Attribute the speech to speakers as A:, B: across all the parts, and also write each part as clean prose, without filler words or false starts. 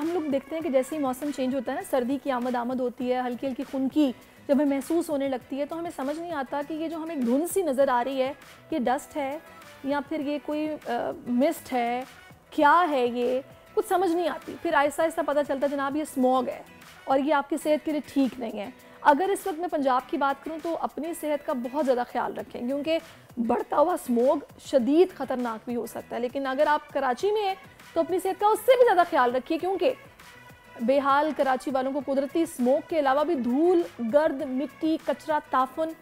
A: हम लोग देखते हैं कि जैसे ही मौसम चेंज होता है ना, सर्दी की आमद होती है, हल्की हल्की खुनकी जब हमें महसूस होने लगती है, तो हमें समझ नहीं आता कि ये जो हमें धुंध सी नज़र आ रही है, ये डस्ट है या फिर ये कोई मिस्ट है, क्या है, ये कुछ समझ नहीं आती। फिर आहिस्ता आहिस्ता पता चलता है जनाब ये स्मॉग है और ये आपकी सेहत के लिए ठीक नहीं है। अगर इस वक्त मैं पंजाब की बात करूं तो अपनी सेहत का बहुत ज़्यादा ख्याल रखें, क्योंकि बढ़ता हुआ स्मोग शदीद ख़तरनाक भी हो सकता है। लेकिन अगर आप कराची में हैं तो अपनी सेहत का उससे भी ज़्यादा ख्याल रखिए, क्योंकि बेहाल कराची वालों को कुदरती स्मोक के अलावा भी धूल, गर्द, मिट्टी, कचरा, ताफुन,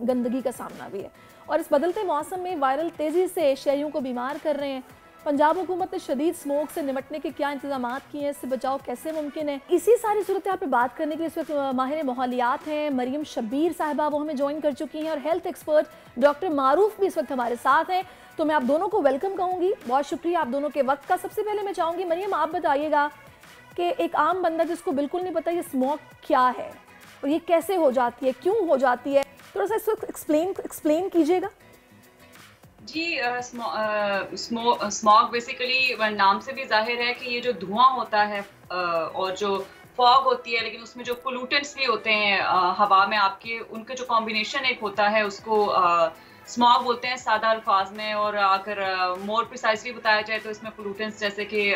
A: गंदगी का सामना भी है। और इस बदलते मौसम में वायरल तेज़ी से शहरियों को बीमार कर रहे हैं। पंजाब हुकूमत ने शदीद स्मोक से निपटने के क्या इंतजाम किए हैं, इससे बचाव कैसे मुमकिन है, इसी सारी सूरत हाल पर बात करने के लिए इस वक्त माहिर माहौलियात हैं मरियम शब्बीर साहिबा, वो हमें ज्वाइन कर चुकी हैं, और हेल्थ एक्सपर्ट डॉक्टर मारूफ भी इस वक्त हमारे साथ हैं। तो मैं आप दोनों को वेलकम कहूँगी, बहुत शुक्रिया आप दोनों के वक्त का। सबसे पहले मैं चाहूँगी मरियम, आप बताइएगा कि एक आम बंदा जिसको बिल्कुल नहीं पता ये स्मोक क्या है और ये कैसे हो जाती है, क्यों हो जाती है, थोड़ा सा इसको एक्सप्लेन कीजिएगा।
B: जी, स्मॉग बेसिकली नाम से भी जाहिर है कि ये जो धुआं होता है और जो फॉग होती है, लेकिन उसमें जो पोल्यूटेंट्स भी होते हैं हवा में आपके, उनके जो कॉम्बिनेशन एक होता है उसको स्मॉग बोलते हैं सादा अल्फाज में। और अगर मोर प्रिसाइसली बताया जाए तो इसमें पोल्यूटेंट्स जैसे कि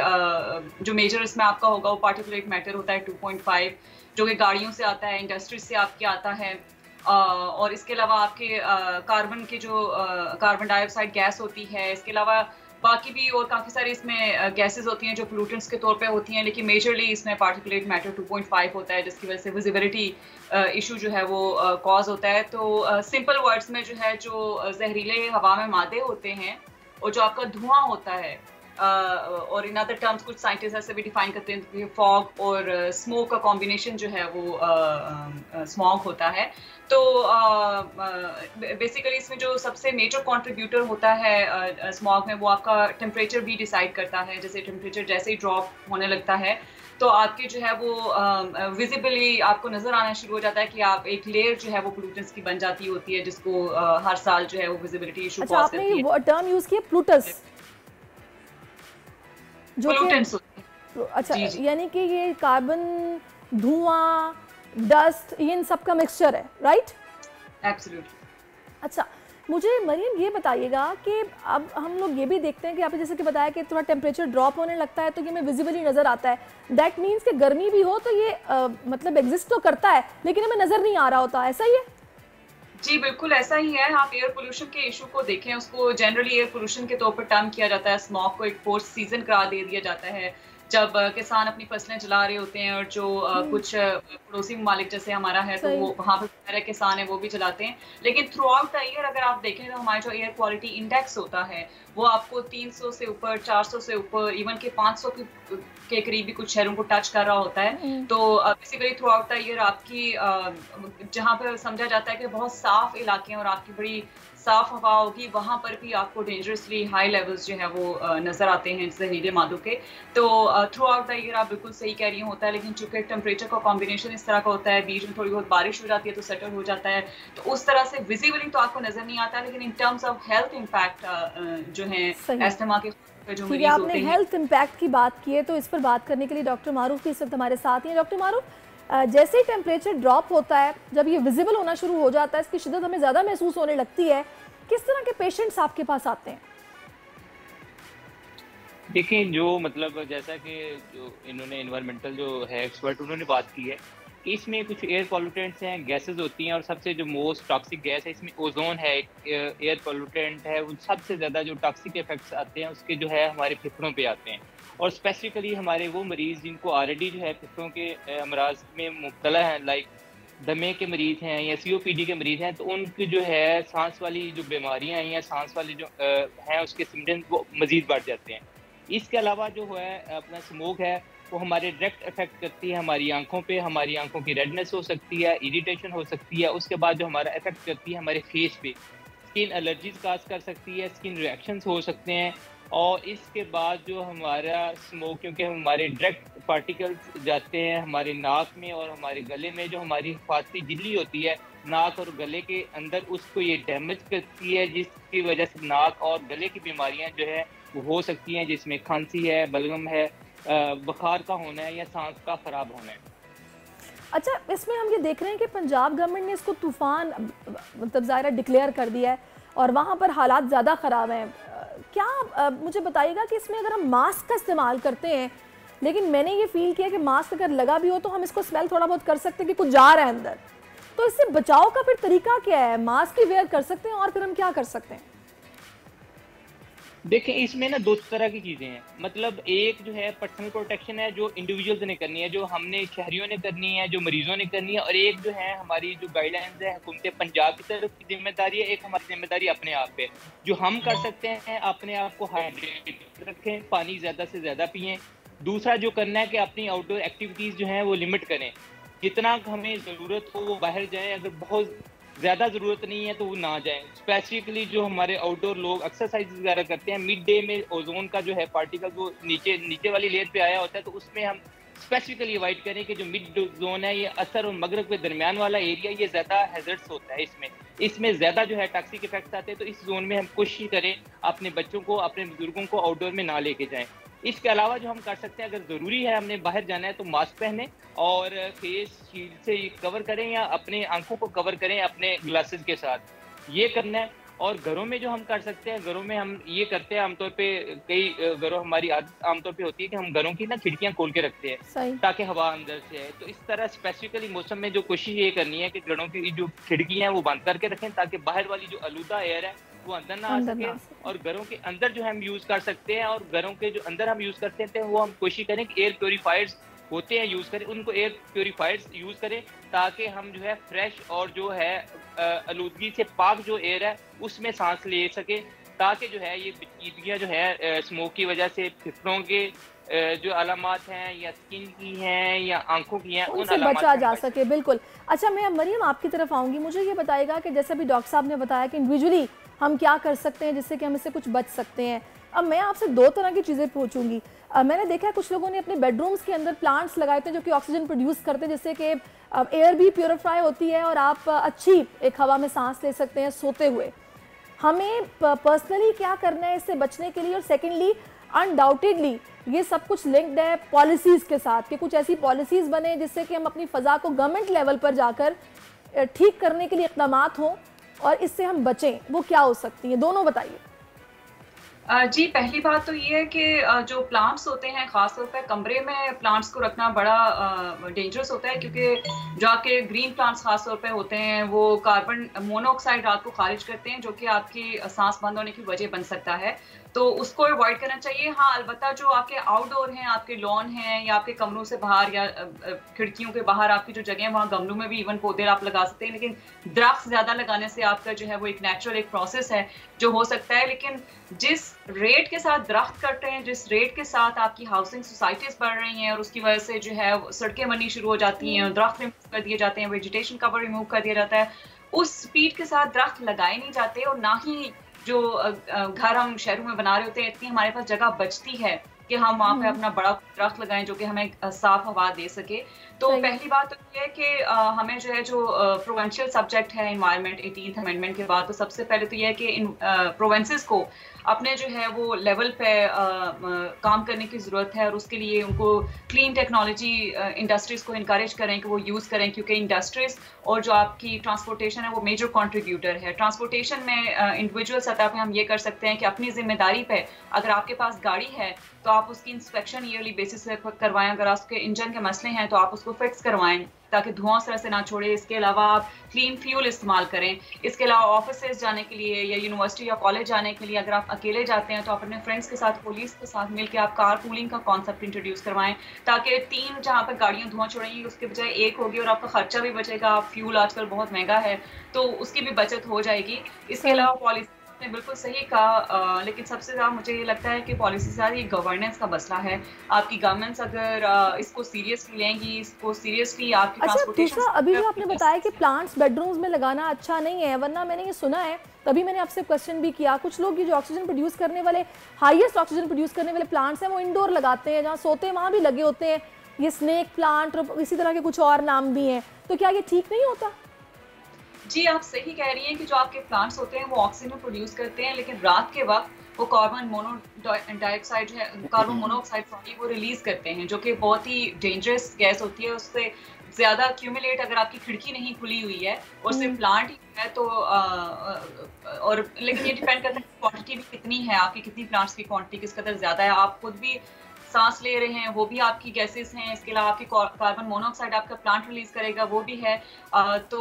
B: जो मेजर इसमें आपका होगा वो पार्टिकुलेट मैटर होता है 2.5, जो कि गाड़ियों से आता है, इंडस्ट्री से आपके आता है। और इसके अलावा आपके कार्बन की जो कार्बन डाइऑक्साइड गैस होती है, इसके अलावा बाकी भी और काफ़ी सारी इसमें गैसेस होती हैं जो पोल्यूटेंट्स के तौर पे होती हैं, लेकिन मेजरली इसमें पार्टिकुलेट मैटर 2.5 होता है, जिसकी वजह से विजिबिलिटी इशू जो है वो कॉज होता है। तो सिंपल वर्ड्स में जो है, जो जहरीले हवा में मादे होते हैं और जो आपका धुआं होता है, और इन अदर टर्म्स कुछ साइंटिस्ट ऐसे भी डिफाइन करते हैं कि फॉग और स्मोक का कॉम्बिनेशन जो है वो स्मॉग होता है। तो बेसिकली इसमें जो सबसे मेजर कंट्रीब्यूटर होता है स्मॉग में, वो आपका टेम्परेचर भी डिसाइड करता है। जैसे टेम्परेचर जैसे ही ड्रॉप होने लगता है तो आपकी जो है वो विजिबली आपको नजर आना शुरू हो जाता है कि आप एक लेयर जो है वो पोल्यूटेंट्स की बन जाती होती है, जिसको हर साल जो है वो विजिबिलिटी इशू कॉज करती है।
A: आपने ये टर्म यूज किया प्लूटस, जो कि अच्छा, यानी कि ये कार्बन, धुआं, डस्ट, ये इन सब का मिक्सचर है, राइट?
B: एब्सोल्युटली।
A: अच्छा, मुझे मरियम ये बताइएगा कि अब हम लोग ये भी देखते हैं कि आपने जैसे कि बताया कि थोड़ा टेम्परेचर ड्रॉप होने लगता है तो ये हमें विजिबली नज़र आता है। दैट मीन्स कि गर्मी भी हो तो ये मतलब एग्जिस्ट तो करता है लेकिन हमें नज़र नहीं आ रहा होता, ऐसा ही है?
B: जी बिल्कुल ऐसा ही है। आप एयर पोल्यूशन के इशू को देखें, उसको जनरली एयर पोल्यूशन के तौर पर टर्म किया जाता है। स्मॉग को एक फोर्थ सीजन करार दे दिया जाता है जब किसान अपनी फसलें जला रहे होते हैं, और जो कुछ पड़ोसी ममालिक जैसे हमारा है तो वो वहाँ पर सारे किसान है वो भी जलाते हैं। लेकिन थ्रू आउट द ईयर अगर आप देखें तो हमारा जो एयर क्वालिटी इंडेक्स होता है वो आपको 300 से ऊपर, 400 से ऊपर, इवन के 500 के करीब भी कुछ शहरों को टच कर रहा होता है। तो basically through out the year आपकी जहाँ पर समझा जाता है कि बहुत साफ इलाके हैं और आपकी बड़ी साफ हवा होगी, वहां पर भी आपको डेंजरसली हाई लेवल्स जो है वो नजर आते हैं जहरीले मादों के। तो थ्रू आउट द ईयर आप बिल्कुल सही कह रही होता है, लेकिन चूंकि टेम्परेचर का कॉम्बिनेशन इस तरह का होता है, बीच में थोड़ी बहुत बारिश हो जाती है तो सेटल हो जाता है, तो उस तरह से विजिबली तो आपको नजर नहीं आता, लेकिन in terms of health impact जो है अस्थमा के जो मरीज होते हैं।
A: हेल्थ इम्पैक्ट की बात की है तो इस पर बात करने के लिए डॉक्टर मारूफ भी इस वक्त हमारे साथ हैं। डॉक्टर मारूफ, जैसे ही टेम्परेचर ड्रॉप होता है, जब ये विजिबल होना शुरू हो जाता है, इसकी शिद्दत हमें ज़्यादा महसूस होने लगती है, किस तरह के पेशेंट्स आपके पास आते हैं?
C: देखिए, जो मतलब जैसा कि जो इन्होंने एनवायरमेंटल जो है एक्सपर्ट उन्होंने बात की है, इसमें कुछ एयर पॉल्यूटेंट्स हैं, गैसेस होती हैं, और सबसे जो मोस्ट टॉक्सिक गैस है इसमें ओजोन है, एयर पॉल्यूटेंट है। उन सबसे ज़्यादा जो टॉक्सिक इफेक्ट्स आते हैं उसके जो है हमारे फेफड़ों पे आते हैं, और स्पेसिफिकली हमारे वो मरीज़ जिनको ऑलरेडी जो है फेफड़ों के अमराज में मुब्तला हैं, लाइक दमे के मरीज़ हैं या COPD के मरीज़ हैं, तो उनकी जो है सांस वाली जो बीमारियां हैं या सांस वाली जो हैं उसके सिम्टम्स वो मज़ीद बढ़ जाते हैं। इसके अलावा जो है अपना स्मोक है वो हमारे डायरेक्ट इफेक्ट करती है हमारी आंखों पे, हमारी आंखों की रेडनेस हो सकती है, इरिटेशन हो सकती है। उसके बाद जो हमारा इफेक्ट करती है हमारे फेस पे, स्किन एलर्जीज काज कर सकती है, स्किन रिएक्शंस हो सकते हैं। और इसके बाद जो हमारा स्मोक, क्योंकि हमारे डायरेक्ट पार्टिकल्स जाते हैं हमारे नाक में और हमारे गले में, जो हमारी हिफाजती झिल्ली होती है नाक और गले के अंदर, उसको ये डैमेज करती है, जिसकी वजह से नाक और गले की बीमारियां जो है वो हो सकती हैं, जिसमें खांसी है, बलगम है, बुखार का होना है या सांस का खराब होना है।
A: अच्छा, इसमें हम ये देख रहे हैं कि पंजाब गवर्नमेंट ने इसको तूफ़ान मतलब ज़ाहिर डिक्लेयर कर दिया है और वहाँ पर हालात ज़्यादा ख़राब हैं। क्या मुझे बताइएगा कि इसमें अगर हम मास्क का इस्तेमाल करते हैं, लेकिन मैंने ये फ़ील किया कि मास्क अगर लगा भी हो तो हम इसको स्मेल थोड़ा बहुत कर सकते हैं कि कुछ जा रहा है अंदर, तो इससे बचाव का फिर तरीका क्या है? मास्क ही वेयर कर सकते हैं और फिर हम क्या कर सकते हैं?
C: देखिए, इसमें ना 2 तरह की चीज़ें हैं। मतलब एक जो है पर्सनल प्रोटेक्शन है, जो इंडिविजुअल्स ने करनी है, जो हमने शहरियों ने करनी है, जो मरीज़ों ने करनी है, और एक जो है हमारी जो गाइडलाइंस है हुकूमत पंजाब की तरफ की ज़िम्मेदारी है, एक हमारी ज़िम्मेदारी अपने आप पे। जो हम कर सकते हैं, अपने आप को हाइड्रेट रखें, पानी ज़्यादा से ज़्यादा पिएँ। दूसरा जो करना है कि अपनी आउटडोर एक्टिविटीज़ जो हैं वो लिमिट करें। जितना हमें ज़रूरत हो वो बाहर जाएँ, अगर बहुत ज़्यादा ज़रूरत नहीं है तो वो ना जाएँ। स्पेसिफिकली जो हमारे आउटडोर लोग एक्सरसाइज़ वगैरह करते हैं, मिड डे में ओज़ोन का जो है पार्टिकल वो नीचे वाली लेयर पे आया होता है, तो उसमें हम स्पेसिफिकली अवॉइड करें कि जो मिड ज़ोन है, ये असर और मगरब के दरमियान वाला एरिया, ये ज़्यादा हैज़र्ड्स होता है इसमें ज़्यादा जो है टॉक्सिक इफेक्ट्स आते हैं। तो इस ज़ोन में हम कोशिश करें अपने बच्चों को, अपने बुजुर्गों को आउटडोर में ना लेके जाएँ। इसके अलावा जो हम कर सकते हैं, अगर ज़रूरी है हमने बाहर जाना है तो मास्क पहने और फेस शील्ड से कवर करें या अपने आंखों को कवर करें अपने ग्लासेस के साथ, ये करना है। और घरों में जो हम कर सकते हैं, घरों में हम ये करते हैं आमतौर पे, कई घरों हमारी आदत आमतौर पे होती है कि हम घरों की ना खिड़कियां खोल के रखते हैं ताकि हवा अंदर से आए। तो इस तरह स्पेसिफिकली मौसम में जो कोशिश ये करनी है कि घरों की जो खिड़कियां हैं वो बंद करके रखें ताकि बाहर वाली जो आलूदा एयर है वो अंदर ना आ सके। और घरों के अंदर जो हम यूज कर सकते हैं, और घरों के जो अंदर हम यूज करते हैं वो हम कोशिश करें कि एयर प्योरीफायर्स होते हैं यूज करें, उनको एयर प्योरीफायर्स यूज करें ताकि हम जो है फ्रेश और जो है आलूदगी से पाक जो एयर है उसमें सांस ले सके, ताकि जो है ये पेचीदगियां जो है स्मोक की वजह से फेफड़ों के जो अलामात हैं या स्किन की हैं या आंखों की हैं,
A: उनसे बचा जा सके। बिल्कुल। अच्छा, मैं मरियम आपकी तरफ आऊँगी। मुझे ये बताएगा कि जैसे अभी डॉक्टर साहब ने बताया कि इंडिविजुअली हम क्या कर सकते हैं जिससे कि हम इससे कुछ बच सकते हैं। अब मैं आपसे 2 तरह की चीज़ें पूछूंगी। मैंने देखा है कुछ लोगों ने अपने बेडरूम्स के अंदर प्लांट्स लगाए थे जो कि ऑक्सीजन प्रोड्यूस करते हैं, जिससे कि एयर भी प्योरीफाई होती है और आप अच्छी एक हवा में सांस ले सकते हैं सोते हुए। हमें पर्सनली क्या करना है इससे बचने के लिए? और सेकेंडली, अनडाउटेडली ये सब कुछ लिंक्ड है पॉलिसीज़ के साथ कि कुछ ऐसी पॉलिसीज़ बने जिससे कि हम अपनी फ़ज़ा को गवर्नमेंट लेवल पर जाकर ठीक करने के लिए इक़दामात हों और इससे हम बचें। वो क्या हो सकती हैं? दोनों बताइए।
B: जी, पहली बात तो ये है कि जो प्लांट्स होते हैं, ख़ासतौर पे कमरे में प्लांट्स को रखना बड़ा डेंजरस होता है, क्योंकि जो आपके ग्रीन प्लांट्स ख़ासतौर पे होते हैं वो कार्बन मोनोऑक्साइड रात को खारिज करते हैं, जो कि आपकी सांस बंद होने की वजह बन सकता है। तो उसको अवॉइड करना चाहिए। हाँ, अलबत्ता जो आपके आउटडोर हैं, आपके लॉन हैं या आपके कमरों से बाहर या खिड़कियों के बाहर आपकी जो जगह है वहाँ गमलों में भी इवन पौधे आप लगा सकते हैं, लेकिन दरख्त ज़्यादा लगाने से आपका जो है वो एक नेचुरल एक प्रोसेस है जो हो सकता है। लेकिन जिस रेट के साथ दरख्त कट रहे हैं, जिस रेट के साथ आपकी हाउसिंग सोसाइटीज बढ़ रही हैं और उसकी वजह से जो है सड़कें बननी शुरू हो जाती हैं, दरख्त रिमूव कर दिए जाते हैं, वेजिटेशन कवर रिमूव कर दिया जाता है, उस स्पीड के साथ दरख्त लगाए नहीं जाते और ना ही जो घर हम शहरों में बना रहे होते हैं इतनी हमारे पास जगह बचती है कि हम वहाँ पे अपना बड़ा दरख्त लगाएं जो कि हमें साफ हवा दे सके। तो पहली बात तो ये है कि हमें जो है जो प्रोवेंशियल सब्जेक्ट है एनवायरनमेंट 18th अमेंडमेंट के बाद, तो सबसे पहले तो ये है कि प्रोवेंसेस को अपने जो है वो लेवल पे काम करने की ज़रूरत है और उसके लिए उनको क्लीन टेक्नोलॉजी इंडस्ट्रीज़ को इनकरेज करें कि वो यूज़ करें, क्योंकि इंडस्ट्रीज़ और जो आपकी ट्रांसपोर्टेशन है वो मेजर कंट्रीब्यूटर है। ट्रांसपोर्टेशन में इंडिविजुअल सतह पे हम ये कर सकते हैं कि अपनी जिम्मेदारी पे अगर आपके पास गाड़ी है तो आप उसकी इंस्पेक्शन ईयरली बेसिस पे करवाएं, अगर आपके इंजन के मसले हैं तो आप उसको फिक्स करवाएं ताकि धुआं उस तरह से ना छोड़े। इसके अलावा आप क्लीन फ्यूल इस्तेमाल करें। इसके अलावा ऑफिसेज जाने के लिए या यूनिवर्सिटी या कॉलेज जाने के लिए अगर आप अकेले जाते हैं तो आप अपने फ्रेंड्स के साथ, पुलिस के साथ मिलकर आप कार पूलिंग का कॉन्सेप्ट इंट्रोड्यूस करवाएं, ताकि 3 जहाँ पर गाड़ियाँ धुआं छोड़ेंगी उसके बजाय 1 होगी और आपका खर्चा भी बचेगा। फ्यूल आजकल बहुत महंगा है तो उसकी भी बचत हो जाएगी। इसके अलावा पॉलिसी ने बिल्कुल सही कहा, लेकिन सबसे ज़्यादा मुझे ये लगता है कि पॉलिसी से ज़्यादा ये गवर्नेंस का मसला है। आपकी गवर्नमेंट्स अगर इसको सीरियसली लेंगी, इसको सीरियसली आपकी ट्रांसपोर्टेशन।
A: दूसरा, अभी जो आपने बताया कि प्लांट्स बेडरूम्स में लगाना अच्छा नहीं है, वरना मैंने ये सुना है, तभी मैंने आपसे क्वेश्चन भी किया, कुछ लोग ये जो ऑक्सीजन प्रोड्यूस करने वाले, हाईएस्ट ऑक्सीजन प्रोड्यूस करने वाले प्लांट्स हैं वो इंडोर लगाते हैं, जहाँ सोते हैं वहाँ भी लगे होते हैं। ये स्नेक प्लांट और इसी तरह के कुछ और नाम भी हैं, तो क्या ये ठीक नहीं होता?
B: जी, आप सही कह रही हैं कि जो आपके प्लांट्स होते हैं वो ऑक्सीजन प्रोड्यूस करते हैं, लेकिन रात के वक्त वो कार्बन मोनोऑक्साइड है, कार्बन मोनोऑक्साइड सॉरी वो रिलीज करते हैं, जो कि बहुत ही डेंजरस गैस होती है। उससे ज्यादा एक्यूमुलेट अगर आपकी खिड़की नहीं खुली हुई है और सिर्फ प्लांट ही है तो और लेकिन ये डिपेंड करता है क्वांटिटी भी कितनी है, आपकी कितनी प्लांट्स की क्वांटिटी किस कदर ज्यादा है, आप खुद भी सांस ले रहे हैं वो भी आपकी गैसेस हैं, इसके अलावा आपकी कार्बन मोनोऑक्साइड आपका प्लांट रिलीज करेगा वो भी है। तो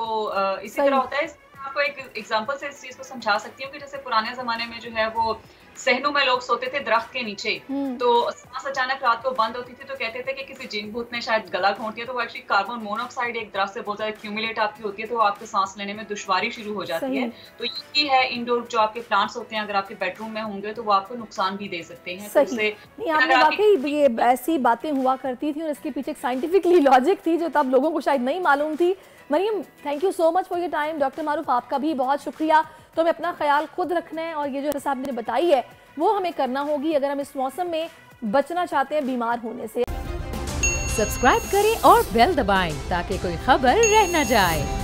B: इसी तरह होता है। आपको एक एग्जांपल से इस चीज को समझा सकती हूँ कि जैसे पुराने जमाने में जो है वो सहनों में लोग सोते थे दरख्त के नीचे, तो सांस अचानक रात को बंद होती थी तो कहते थे कि किसी जिन भूत ने शायद गला घोंट दिया, तो वो एक्चुअली कार्बन मोनोऑक्साइड एक दरख्त से बहुत ज्यादा एक्यूमुलेट आपकी होती है, तो आपको सांस लेने में दुश्वारी शुरू हो जाती है। तो यही है इंडोर जो आपके प्लांट्स होते हैं, अगर आपके बेडरूम में होंगे तो वो आपको नुकसान भी दे सकते हैं।
A: नहीं, आपने वाकई ये ऐसी बातें हुआ करती थी और इसके पीछे एक साइंटिफिकली लॉजिक थी जो तब लोगों को शायद नहीं मालूम थी। Maryam, thank you so much for your time. Doctor Maroof, आपका भी बहुत शुक्रिया। तो हमें अपना ख्याल खुद रखना है और ये जो साहब ने बताई है वो हमें करना होगी अगर हम इस मौसम में बचना चाहते हैं बीमार होने से।
D: सब्सक्राइब करें और बेल दबाएं ताकि कोई खबर रह न जाए।